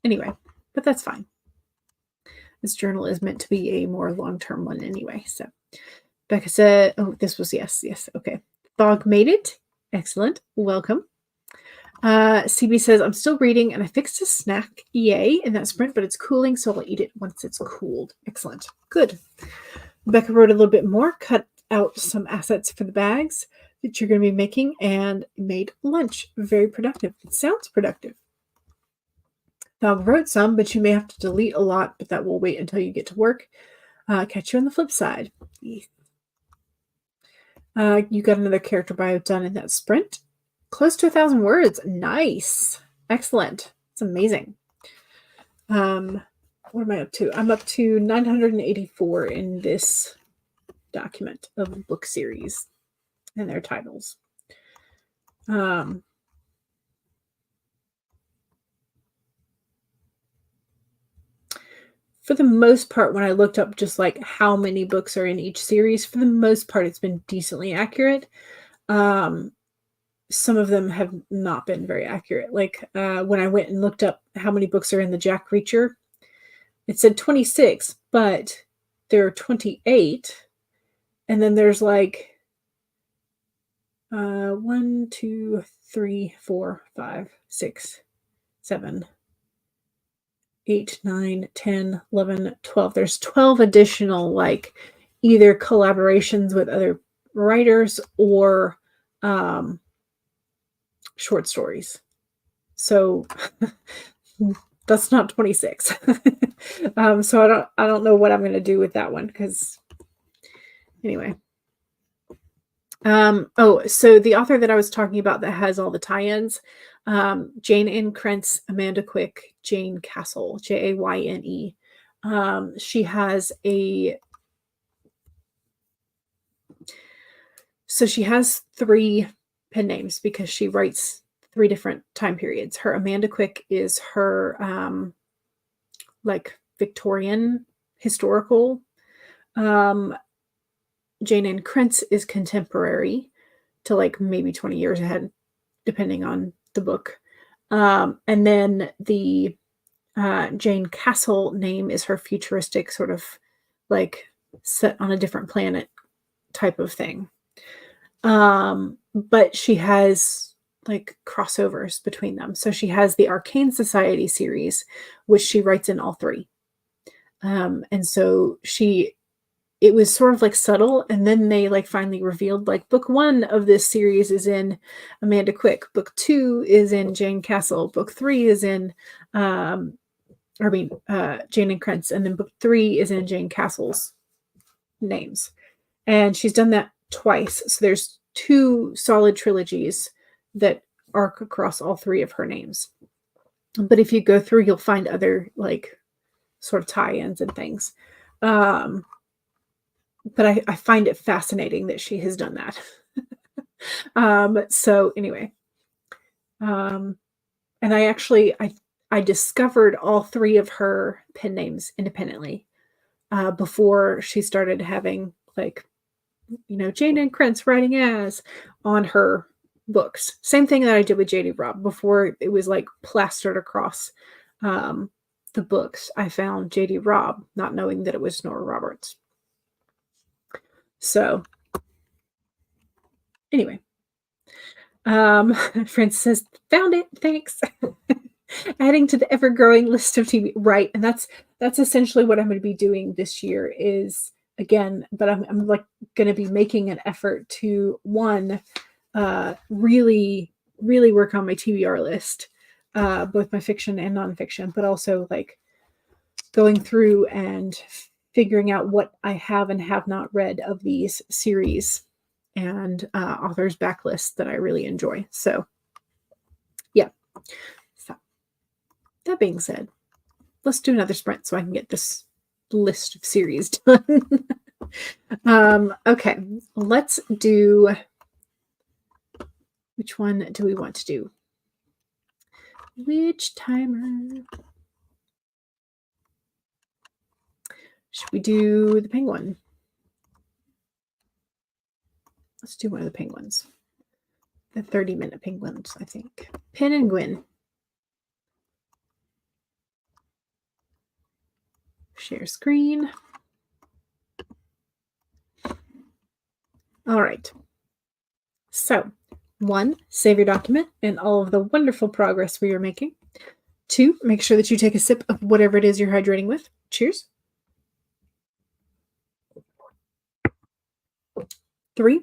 anyway, but that's fine. This journal is meant to be a more long term one anyway. So Becca said, "Oh, this was yes, okay." Bog made it. Excellent. Welcome. CB says, I'm still reading and I fixed a snack, yay, in that sprint, but it's cooling, so I'll eat it once it's cooled. Excellent. Good. Becca wrote a little bit more, cut out some assets for the bags that you're going to be making, and made lunch. Very productive. It sounds productive. Dog wrote some, but you may have to delete a lot, but that will wait until you get to work. Catch you on the flip side. You got another character bio done in that sprint. Close to 1,000 words. Nice. Excellent. It's amazing. What am I up to? I'm up to 984 in this document of book series and their titles. for the most part, when I looked up just like how many books are in each series, for the most part, it's been decently accurate. Um, some of them have not been very accurate. Like when I went and looked up how many books are in the Jack Reacher, it said 26, but there are 28. And then there's like 1, 2, 3, 4, 5, 6, 7, 8, 9, 10, 11, 12. There's 12 additional, like, either collaborations with other writers or um, short stories. So that's not 26. So I don't know what I'm going to do with that one because anyway. So the author that I was talking about that has all the tie-ins, Jane Ann Krentz, Amanda Quick, Jane Castle, Jayne. She has she has 3 pen names because she writes 3 different time periods. Her Amanda Quick is her like Victorian historical. Jane Ann Krentz is contemporary to like maybe 20 years ahead, depending on the book. And then the Jane Castle name is her futuristic sort of like set on a different planet type of thing. But she has like crossovers between them. So she has the Arcane Society series, which she writes in all 3. And so it was sort of like subtle, and then they like finally revealed like book 1 of this series is in Amanda Quick, book 2 is in Jane Castle, book 3 is in Jane Ann Krentz, and then book 3 is in Jane Castle's names. And she's done that twice. So there's 2 solid trilogies that arc across all 3 of her names. But if you go through, you'll find other like sort of tie-ins and things. But I find it fascinating that she has done that. So anyway, and I discovered all 3 of her pen names independently before she started having like, Jane Ann Krentz writing as on her books. Same thing that I did with J.D. Robb before it was like plastered across the books. I found J.D. Robb, not knowing that it was Nora Roberts. So anyway, Francis says, found it, thanks. Adding to the ever-growing list of TV, right? And that's essentially what I'm going to be doing this year is, again, but I'm like going to be making an effort to really work on my TBR list, both my fiction and nonfiction, but also like going through and figuring out what I have and have not read of these series and authors' backlists that I really enjoy. So, yeah. So, that being said, let's do another sprint so I can get this list of series done. Okay, let's do. Which one do we want to do? Which timer? Should we do the penguin? Let's do one of the penguins. The 30-minute penguins, I think. Pen and Gwyn. Share screen. All right. So, 1, save your document and all of the wonderful progress we are making. 2, make sure that you take a sip of whatever it is you're hydrating with. Cheers. 3,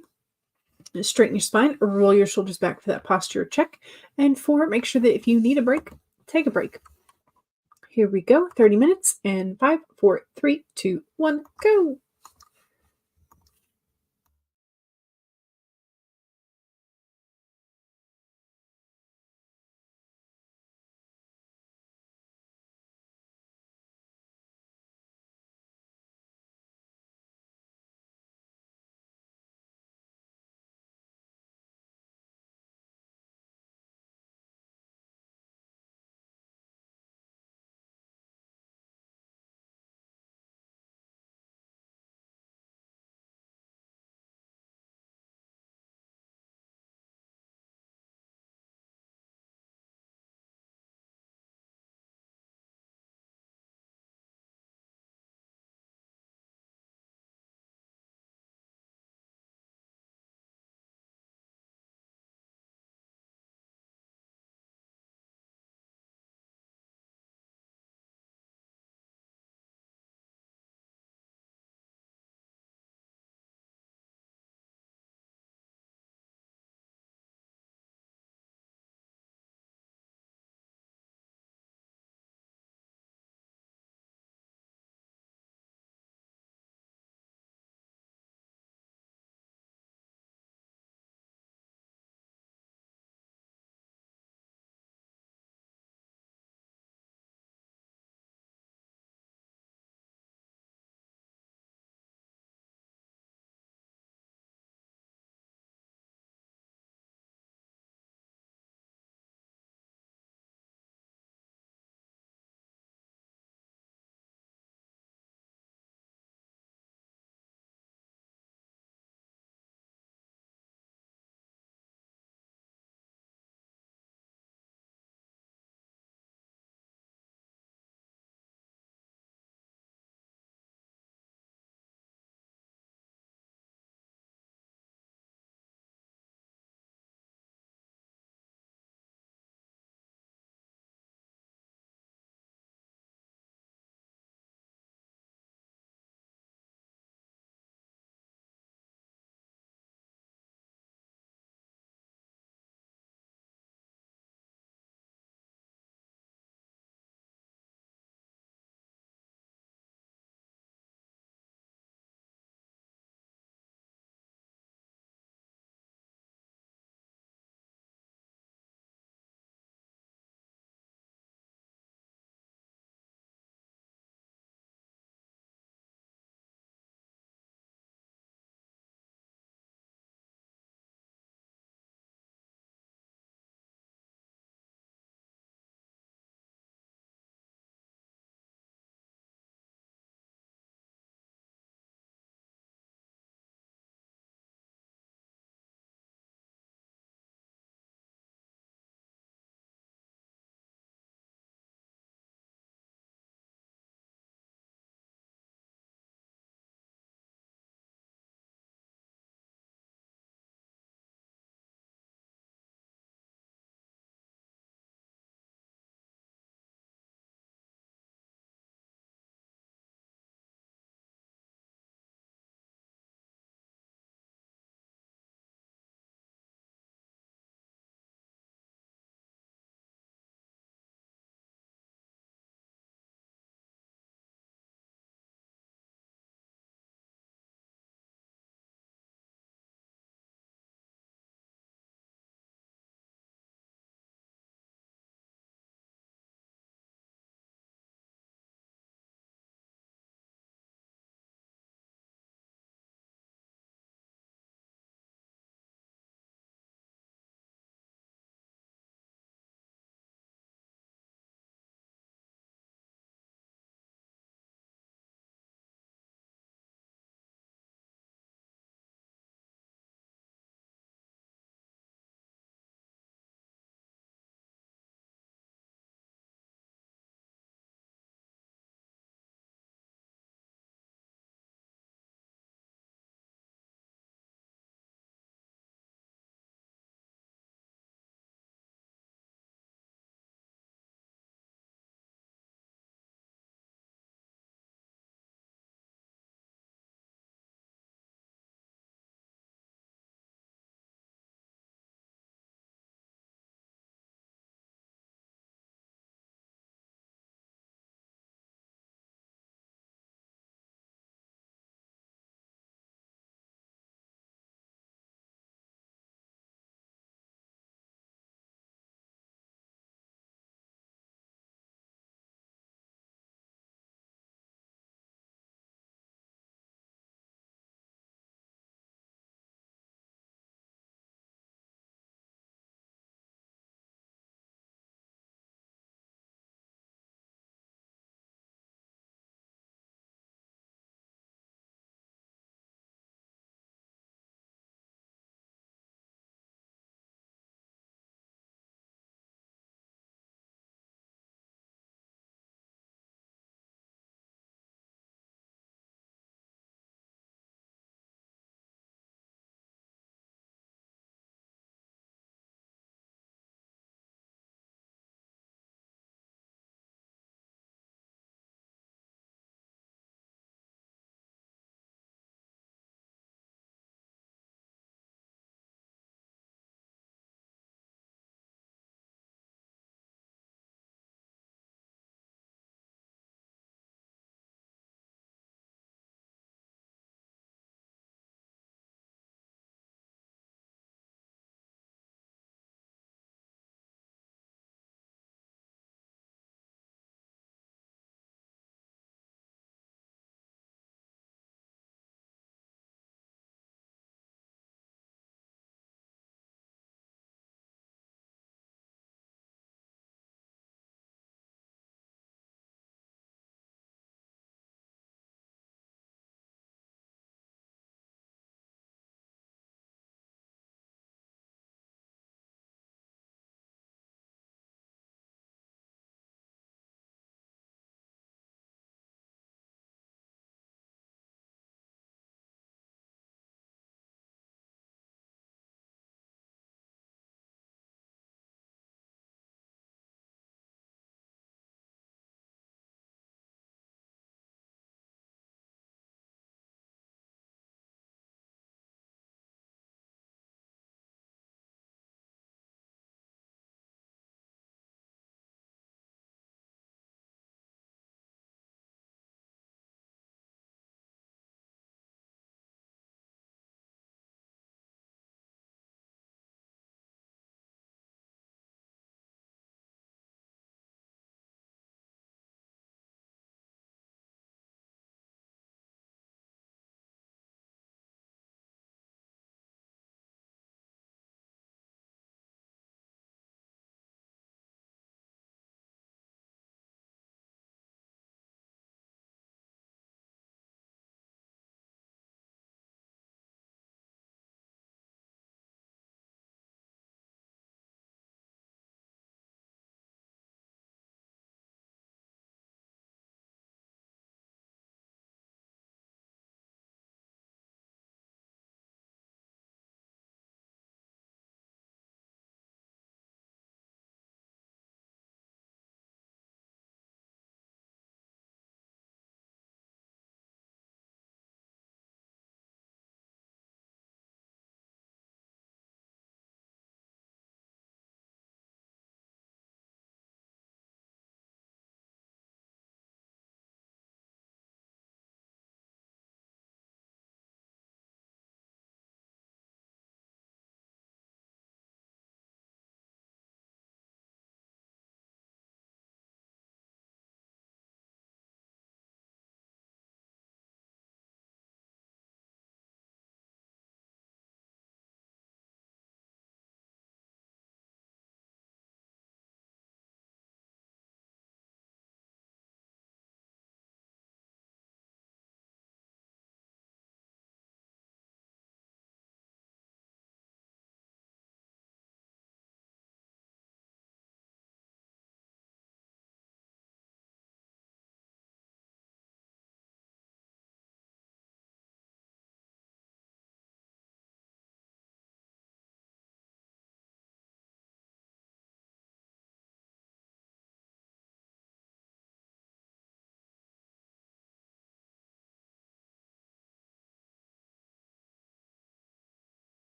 straighten your spine or roll your shoulders back for that posture check. And 4, make sure that if you need a break, take a break. Here we go. 30 minutes and 5, 4, 3, 2, 1, go.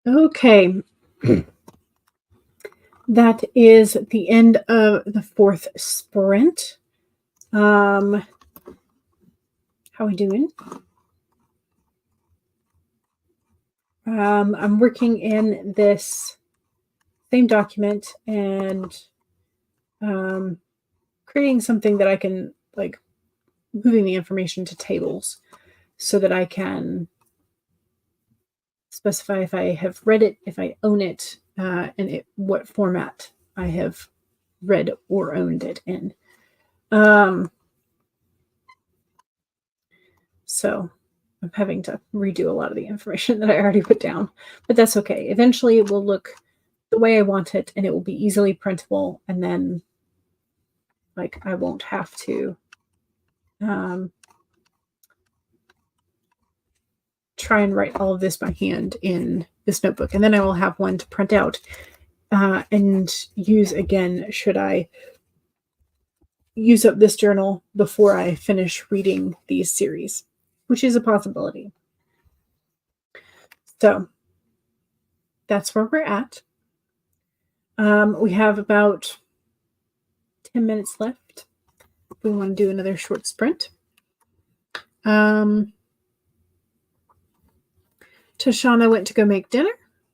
Okay. That is the end of the fourth sprint. How we doing? I'm working in this same document and creating something that I can like moving the information to tables so that I can specify if I have read it, if I own it, and what format I have read or owned it in. So I'm having to redo a lot of the information that I already put down, but that's okay. Eventually, it will look the way I want it, and it will be easily printable. And then, like, I won't have to um, try and write all of this by hand in this notebook, and then I will have one to print out and use again should I use up this journal before I finish reading these series, which is a possibility. So that's where we're at. We have about 10 minutes left. We want to do another short sprint. Tashana went to go make dinner.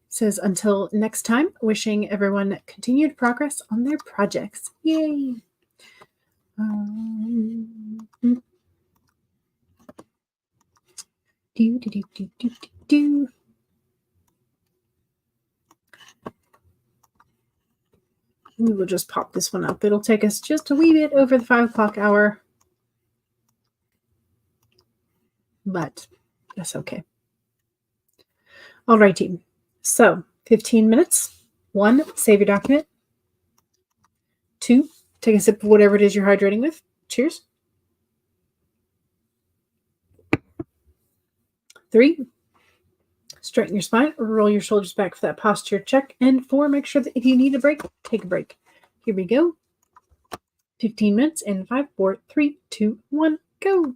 Says until next time, wishing everyone continued progress on their projects. Yay! Do, do, do, do, do, do. We will just pop this one up. It'll take us just a wee bit over the 5 o'clock hour, but that's okay. All righty. So 15 minutes. 1, save your document. 2, take a sip of whatever it is you're hydrating with. Cheers. 3, straighten your spine, roll your shoulders back for that posture check. And 4, make sure that if you need a break, take a break. Here we go. 15 minutes in 5, 4, 3, 2, 1, go.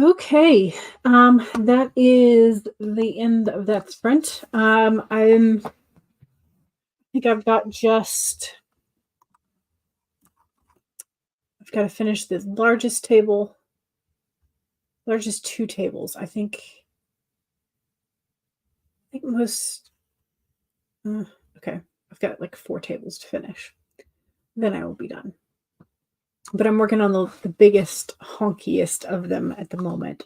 Okay, that is the end of that sprint. I think I've got I've got to finish the largest two tables. I think most. Okay, I've got like 4 tables to finish. Then I will be done. But I'm working on the biggest, honkiest of them at the moment.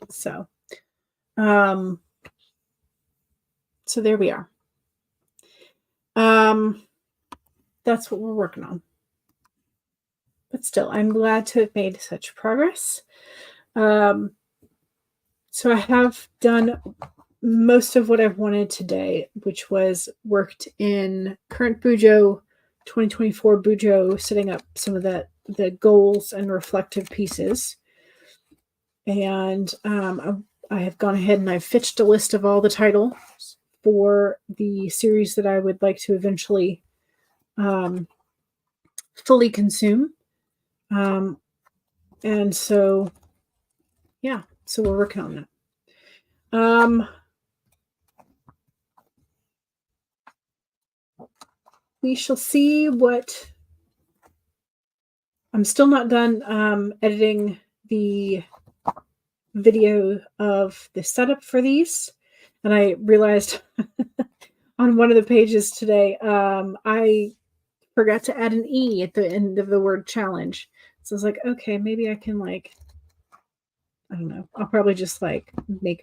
Um, so there we are. That's what we're working on. But still, I'm glad to have made such progress. So I have done most of what I've wanted today, which was worked in current Bujo, 2024 Bujo, setting up some of the goals and reflective pieces. And I have gone ahead and I've fetched a list of all the titles for the series that I would like to eventually fully consume. And so, yeah, so we're working on that. We shall see what. I'm still not done editing the video of the setup for these. And I realized on one of the pages today, I forgot to add an E at the end of the word challenge. So I was like, okay, maybe I can I don't know. I'll probably just make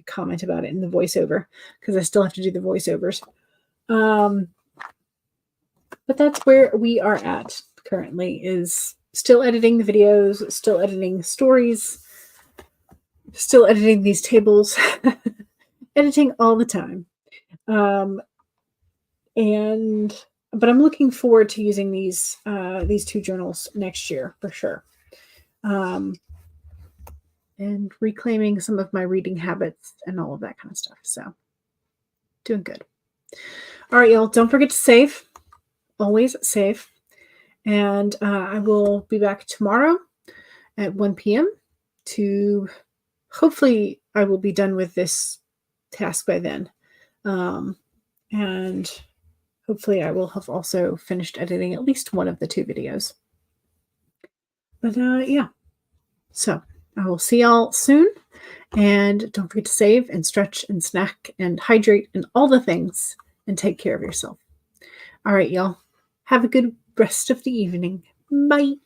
a comment about it in the voiceover because I still have to do the voiceovers. But that's where we are at currently, is still editing the videos, still editing stories, still editing these tables, editing all the time. But I'm looking forward to using these 2 journals next year for sure. And reclaiming some of my reading habits and all of that kind of stuff. So doing good. All right, y'all, don't forget to save. Always save. And I will be back tomorrow at 1 p.m. to hopefully I will be done with this task by then. And hopefully I will have also finished editing at least one of the 2 videos. But yeah, so I will see y'all soon. And don't forget to save and stretch and snack and hydrate and all the things and take care of yourself. All right, y'all. Have a good rest of the evening. Bye.